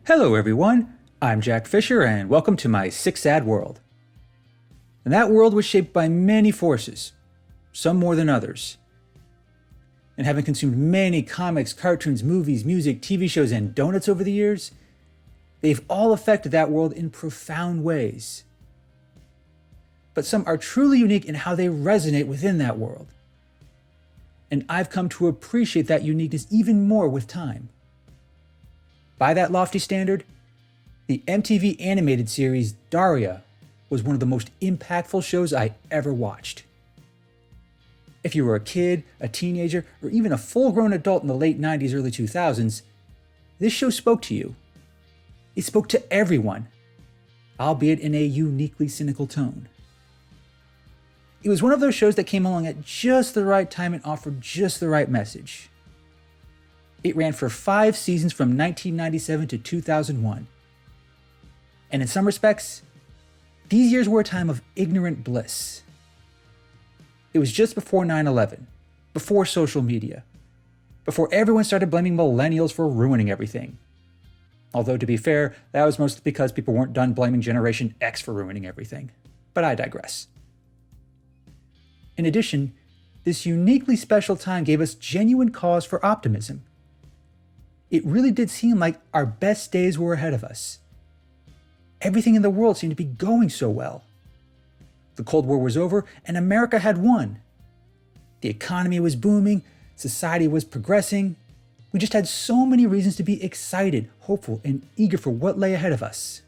Hello everyone, I'm Jack Fisher and welcome to my Sick Sad World. And that world was shaped by many forces, some more than others. And having consumed many comics, cartoons, movies, music, TV shows, and donuts over the years, they've all affected that world in profound ways. But some are truly unique in how they resonate within that world. And I've come to appreciate that uniqueness even more with time. By that lofty standard, the MTV animated series Daria was one of the most impactful shows I ever watched. If you were a kid, a teenager, or even a full-grown adult in the late 90s, early 2000s, this show spoke to you. It spoke to everyone, albeit in a uniquely cynical tone. It was one of those shows that came along at just the right time and offered just the right message. It ran for 5 seasons from 1997 to 2001. And in some respects, these years were a time of ignorant bliss. It was just before 9/11, before social media, before everyone started blaming millennials for ruining everything. Although to be fair, that was mostly because people weren't done blaming Generation X for ruining everything. But I digress. In addition, this uniquely special time gave us genuine cause for optimism. It really did seem like our best days were ahead of us. Everything in the world seemed to be going so well. The Cold War was over and America had won. The economy was booming, society was progressing. We just had so many reasons to be excited, hopeful, and eager for what lay ahead of us.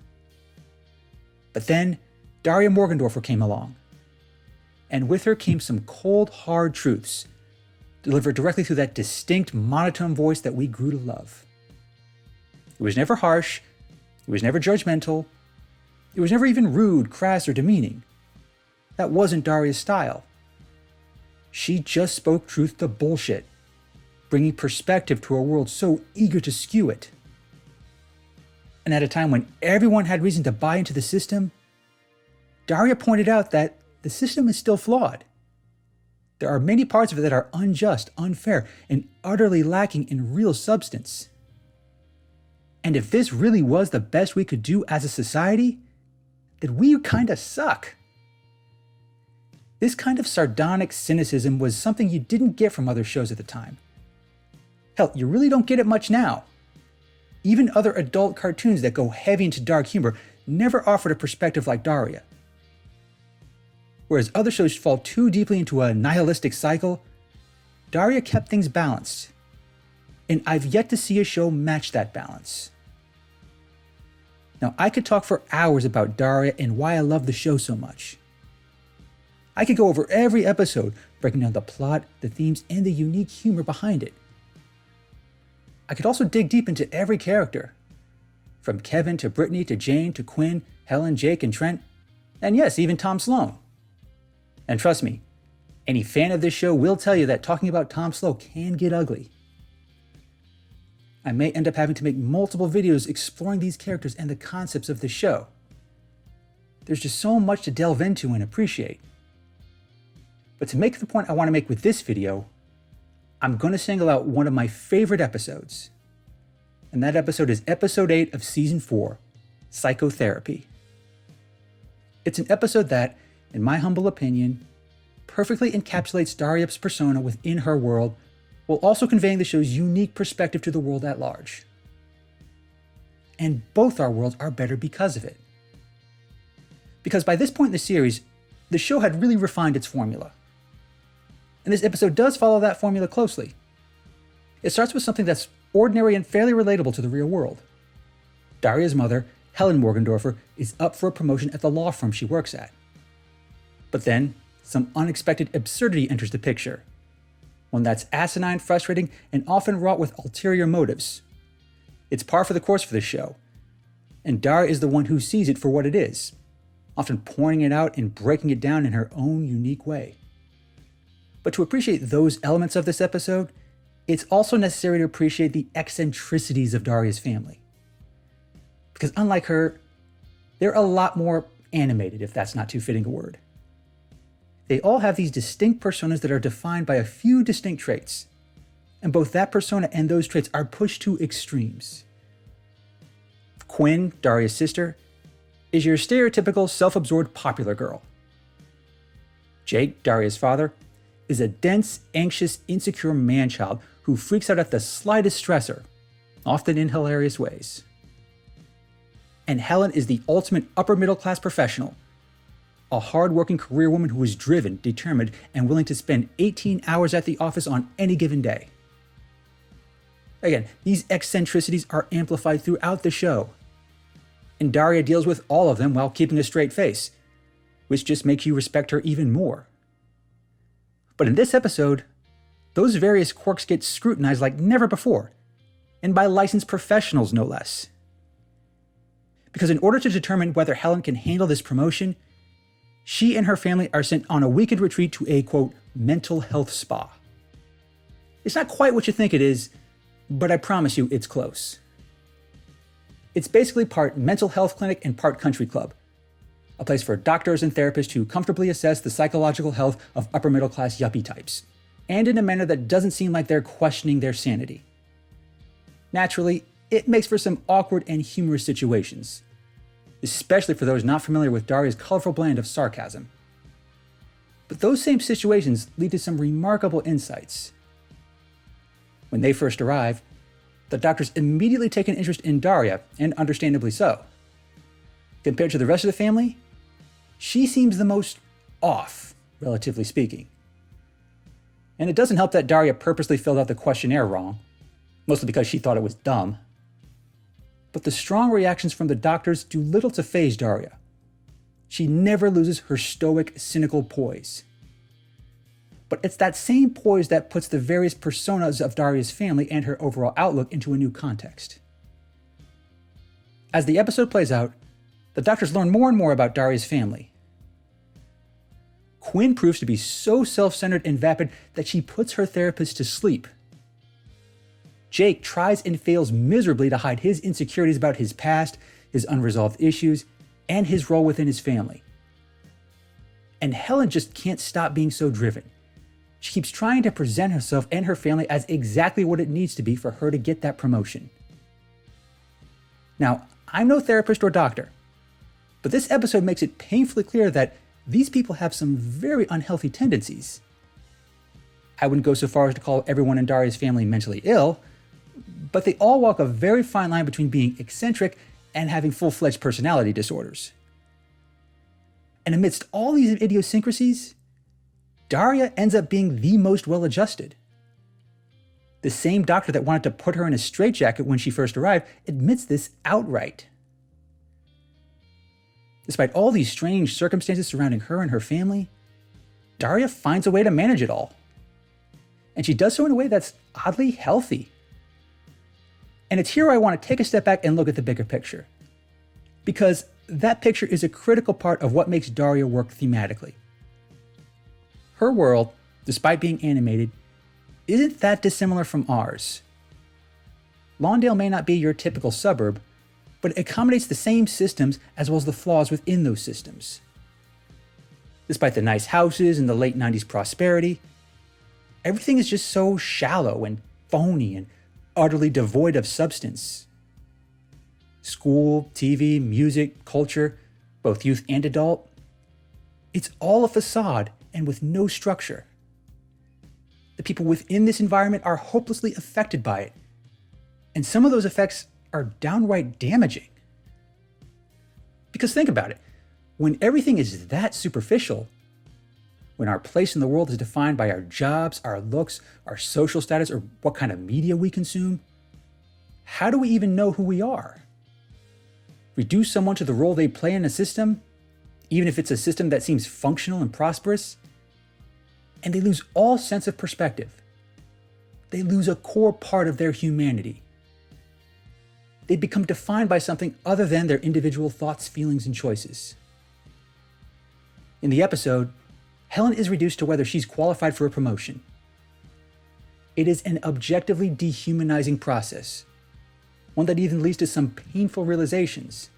But then, Daria Morgendorffer came along. And with her came some cold, hard truths, delivered directly through that distinct, monotone voice that we grew to love. It was never harsh, it was never judgmental, it was never even rude, crass, or demeaning. That wasn't Daria's style. She just spoke truth to bullshit, bringing perspective to a world so eager to skew it. And at a time when everyone had reason to buy into the system, Daria pointed out that the system is still flawed. There are many parts of it that are unjust, unfair, and utterly lacking in real substance. And if this really was the best we could do as a society, then we kinda suck. This kind of sardonic cynicism was something you didn't get from other shows at the time. Hell, you really don't get it much now. Even other adult cartoons that go heavy into dark humor never offered a perspective like Daria. Whereas other shows fall too deeply into a nihilistic cycle, Daria kept things balanced. And I've yet to see a show match that balance. Now, I could talk for hours about Daria and why I love the show so much. I could go over every episode, breaking down the plot, the themes, and the unique humor behind it. I could also dig deep into every character, from Kevin to Brittany to Jane to Quinn, Helen, Jake, and Trent, and yes, even Tom Sloan. And trust me, any fan of this show will tell you that talking about Tom Sloan can get ugly. I may end up having to make multiple videos exploring these characters and the concepts of the show. There's just so much to delve into and appreciate. But to make the point I want to make with this video, I'm going to single out one of my favorite episodes. And that episode is episode 8 of season 4, Psychotherapy. It's an episode that, in my humble opinion, perfectly encapsulates Daria's persona within her world, while also conveying the show's unique perspective to the world at large. And both our worlds are better because of it. Because by this point in the series, the show had really refined its formula. And this episode does follow that formula closely. It starts with something that's ordinary and fairly relatable to the real world. Daria's mother, Helen Morgendorffer, is up for a promotion at the law firm she works at. But then, some unexpected absurdity enters the picture. One that's asinine, frustrating, and often wrought with ulterior motives. It's par for the course for this show. And Daria is the one who sees it for what it is, often pointing it out and breaking it down in her own unique way. But to appreciate those elements of this episode, it's also necessary to appreciate the eccentricities of Daria's family. Because unlike her, they're a lot more animated, if that's not too fitting a word. They all have these distinct personas that are defined by a few distinct traits, and both that persona and those traits are pushed to extremes. Quinn, Daria's sister, is your stereotypical self-absorbed popular girl. Jake, Daria's father, is a dense, anxious, insecure man-child who freaks out at the slightest stressor, often in hilarious ways. And Helen is the ultimate upper-middle-class professional, a hard-working career woman who is driven, determined, and willing to spend 18 hours at the office on any given day. Again, these eccentricities are amplified throughout the show, and Daria deals with all of them while keeping a straight face, which just makes you respect her even more. But in this episode, those various quirks get scrutinized like never before, and by licensed professionals no less. Because in order to determine whether Helen can handle this promotion, she and her family are sent on a weekend retreat to a, quote, mental health spa. It's not quite what you think it is, but I promise you it's close. It's basically part mental health clinic and part country club, a place for doctors and therapists to comfortably assess the psychological health of upper middle class yuppie types, and in a manner that doesn't seem like they're questioning their sanity. Naturally, it makes for some awkward and humorous situations, especially for those not familiar with Daria's colorful blend of sarcasm. But those same situations lead to some remarkable insights. When they first arrive, the doctors immediately take an interest in Daria, and understandably so. Compared to the rest of the family, she seems the most off, relatively speaking. And it doesn't help that Daria purposely filled out the questionnaire wrong, mostly because she thought it was dumb. But the strong reactions from the doctors do little to faze Daria. She never loses her stoic, cynical poise. But it's that same poise that puts the various personas of Daria's family and her overall outlook into a new context. As the episode plays out, the doctors learn more and more about Daria's family. Quinn proves to be so self-centered and vapid that she puts her therapist to sleep. Jake tries and fails miserably to hide his insecurities about his past, his unresolved issues, and his role within his family. And Helen just can't stop being so driven. She keeps trying to present herself and her family as exactly what it needs to be for her to get that promotion. Now, I'm no therapist or doctor, but this episode makes it painfully clear that these people have some very unhealthy tendencies. I wouldn't go so far as to call everyone in Daria's family mentally ill, but they all walk a very fine line between being eccentric and having full-fledged personality disorders. And amidst all these idiosyncrasies, Daria ends up being the most well-adjusted. The same doctor that wanted to put her in a straitjacket when she first arrived admits this outright. Despite all these strange circumstances surrounding her and her family, Daria finds a way to manage it all. And she does so in a way that's oddly healthy. And it's here I want to take a step back and look at the bigger picture. Because that picture is a critical part of what makes Daria work thematically. Her world, despite being animated, isn't that dissimilar from ours. Lawndale may not be your typical suburb, but it accommodates the same systems as well as the flaws within those systems. Despite the nice houses and the late 90s prosperity, everything is just so shallow and phony and utterly devoid of substance. School, TV, music, culture, both youth and adult, it's all a facade and with no structure. The people within this environment are hopelessly affected by it, and some of those effects are downright damaging. Because think about it, when everything is that superficial, when our place in the world is defined by our jobs, our looks, our social status, or what kind of media we consume, how do we even know who we are? Reduce someone to the role they play in a system, even if it's a system that seems functional and prosperous, and they lose all sense of perspective. They lose a core part of their humanity. They become defined by something other than their individual thoughts, feelings, and choices. In the episode, Helen is reduced to whether she's qualified for a promotion. It is an objectively dehumanizing process, one that even leads to some painful realizations.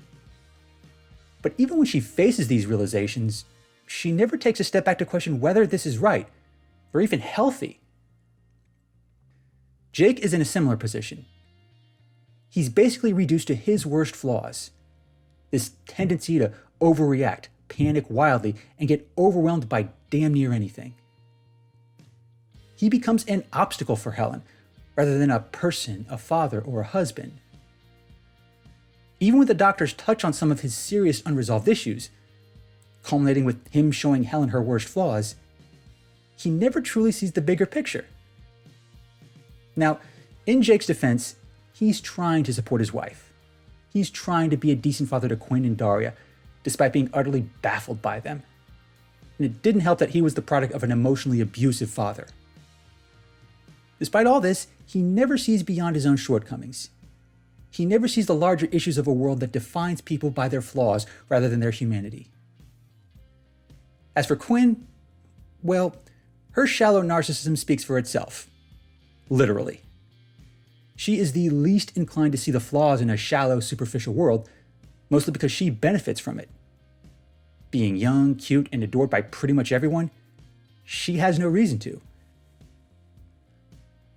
But even when she faces these realizations, she never takes a step back to question whether this is right, or even healthy. Jake is in a similar position. He's basically reduced to his worst flaws. This tendency to overreact, panic wildly, and get overwhelmed by damn near anything. He becomes an obstacle for Helen, rather than a person, a father, or a husband. Even when the doctors touch on some of his serious unresolved issues, culminating with him showing Helen her worst flaws, he never truly sees the bigger picture. Now, in Jake's defense, he's trying to support his wife. He's trying to be a decent father to Quinn and Daria, despite being utterly baffled by them. And it didn't help that he was the product of an emotionally abusive father. Despite all this, he never sees beyond his own shortcomings. He never sees the larger issues of a world that defines people by their flaws rather than their humanity. As for Quinn, well, her shallow narcissism speaks for itself. Literally. She is the least inclined to see the flaws in a shallow, superficial world, mostly because she benefits from it. Being young, cute, and adored by pretty much everyone, she has no reason to.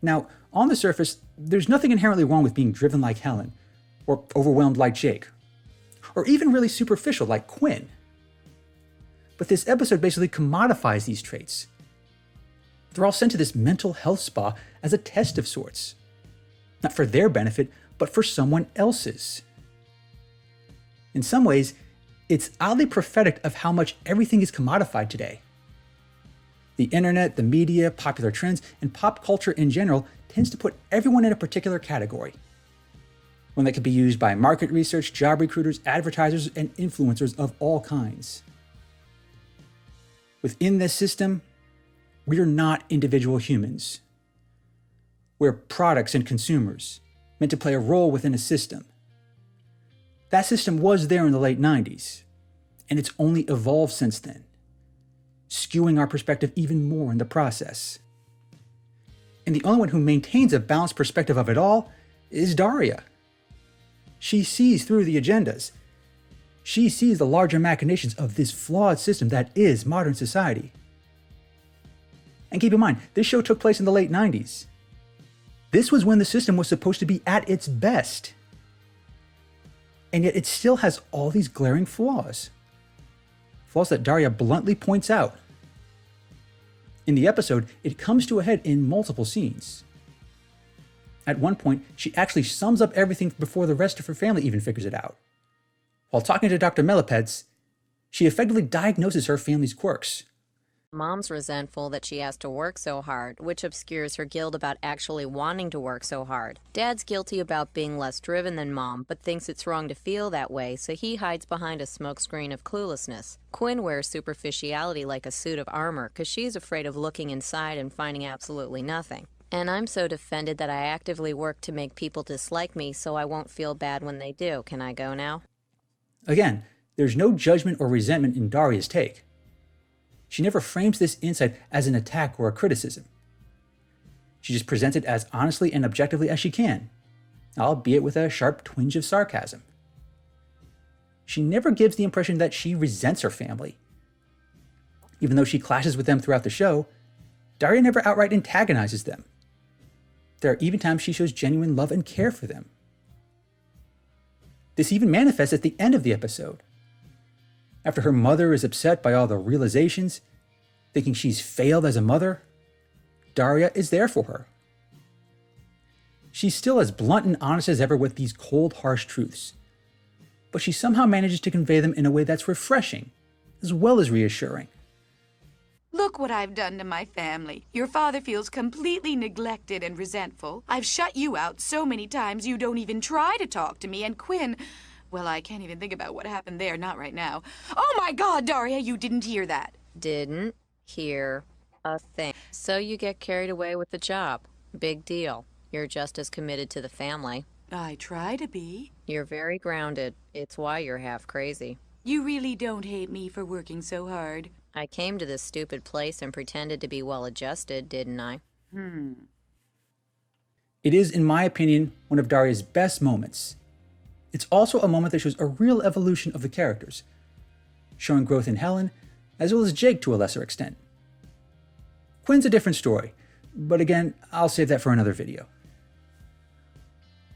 Now, on the surface, there's nothing inherently wrong with being driven like Helen, or overwhelmed like Jake, or even really superficial like Quinn. But this episode basically commodifies these traits. They're all sent to this mental health spa as a test of sorts. Not for their benefit, but for someone else's. In some ways, it's oddly prophetic of how much everything is commodified today. The internet, the media, popular trends, and pop culture in general tends to put everyone in a particular category. One that can be used by market research, job recruiters, advertisers, and influencers of all kinds. Within this system, we are not individual humans. We're products and consumers, meant to play a role within a system. That system was there in the late 90s, and it's only evolved since then, skewing our perspective even more in the process. And the only one who maintains a balanced perspective of it all is Daria. She sees through the agendas. She sees the larger machinations of this flawed system that is modern society. And keep in mind, this show took place in the late 90s. This was when the system was supposed to be at its best. And yet it still has all these glaring flaws. Flaws that Daria bluntly points out. In the episode, it comes to a head in multiple scenes. At one point, she actually sums up everything before the rest of her family even figures it out. While talking to Dr. Melipeds, she effectively diagnoses her family's quirks. Mom's resentful that she has to work so hard, which obscures her guilt about actually wanting to work so hard. Dad's guilty about being less driven than Mom, but thinks it's wrong to feel that way, so he hides behind a smokescreen of cluelessness. Quinn wears superficiality like a suit of armor, because she's afraid of looking inside and finding absolutely nothing. And I'm so defended that I actively work to make people dislike me so I won't feel bad when they do. Can I go now? Again, there's no judgment or resentment in Daria's take. She never frames this insight as an attack or a criticism. She just presents it as honestly and objectively as she can, albeit with a sharp twinge of sarcasm. She never gives the impression that she resents her family. Even though she clashes with them throughout the show, Daria never outright antagonizes them. There are even times she shows genuine love and care for them. This even manifests at the end of the episode. After her mother is upset by all the realizations, thinking she's failed as a mother, Daria is there for her. She's still as blunt and honest as ever with these cold, harsh truths, but she somehow manages to convey them in a way that's refreshing, as well as reassuring. Look what I've done to my family. Your father feels completely neglected and resentful. I've shut you out so many times you don't even try to talk to me, and Quinn... Well, I can't even think about what happened there, not right now. Oh my God, Daria, you didn't hear that. Didn't hear a thing. So you get carried away with the job. Big deal. You're just as committed to the family. I try to be. You're very grounded. It's why you're half crazy. You really don't hate me for working so hard. I came to this stupid place and pretended to be well-adjusted, didn't I? It is, in my opinion, one of Daria's best moments. It's also a moment that shows a real evolution of the characters, showing growth in Helen, as well as Jake to a lesser extent. Quinn's a different story, but again, I'll save that for another video.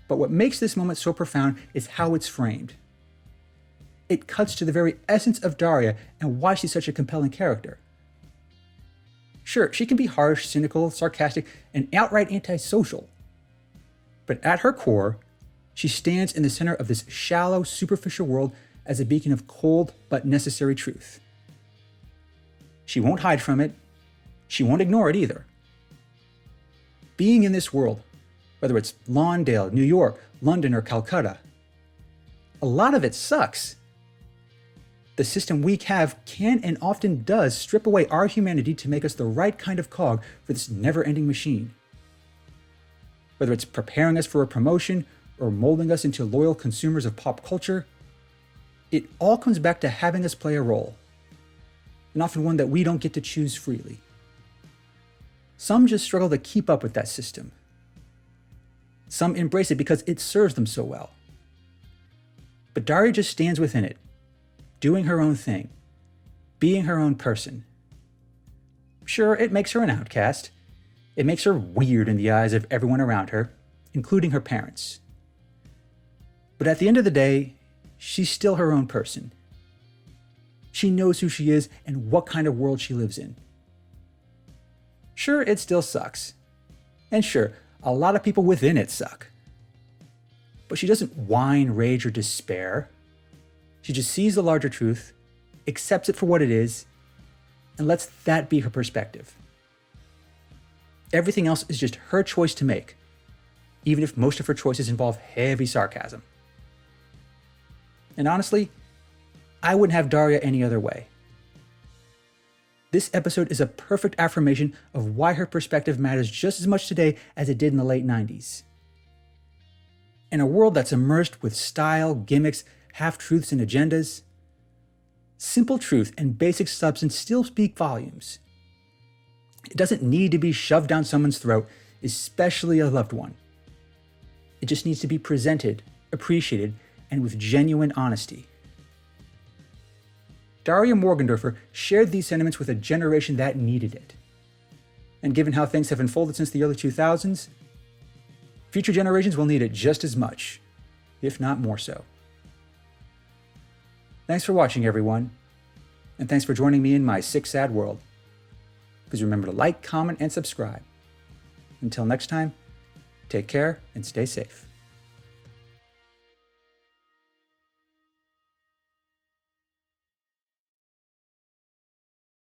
But what makes this moment so profound is how it's framed. It cuts to the very essence of Daria and why she's such a compelling character. Sure, she can be harsh, cynical, sarcastic, and outright antisocial. But at her core, she stands in the center of this shallow, superficial world as a beacon of cold but necessary truth. She won't hide from it. She won't ignore it either. Being in this world, whether it's Lawndale, New York, London, or Calcutta, a lot of it sucks. The system we have can and often does strip away our humanity to make us the right kind of cog for this never-ending machine. Whether it's preparing us for a promotion or molding us into loyal consumers of pop culture, it all comes back to having us play a role, and often one that we don't get to choose freely. Some just struggle to keep up with that system. Some embrace it because it serves them so well. But Daria just stands within it, doing her own thing, being her own person. Sure, it makes her an outcast. It makes her weird in the eyes of everyone around her, including her parents. But at the end of the day, she's still her own person. She knows who she is and what kind of world she lives in. Sure, it still sucks. And sure, a lot of people within it suck. But she doesn't whine, rage, or despair. She just sees the larger truth, accepts it for what it is, and lets that be her perspective. Everything else is just her choice to make, even if most of her choices involve heavy sarcasm. And honestly, I wouldn't have Daria any other way. This episode is a perfect affirmation of why her perspective matters just as much today as it did in the late 90s. In a world that's immersed with style, gimmicks, half-truths, and agendas, simple truth and basic substance still speak volumes. It doesn't need to be shoved down someone's throat, especially a loved one. It just needs to be presented, appreciated, and with genuine honesty. Daria Morgendorffer shared these sentiments with a generation that needed it. And given how things have unfolded since the early 2000s, future generations will need it just as much, if not more so. Thanks for watching, everyone. And thanks for joining me in my sick, sad world. Please remember to like, comment, and subscribe. Until next time, take care and stay safe.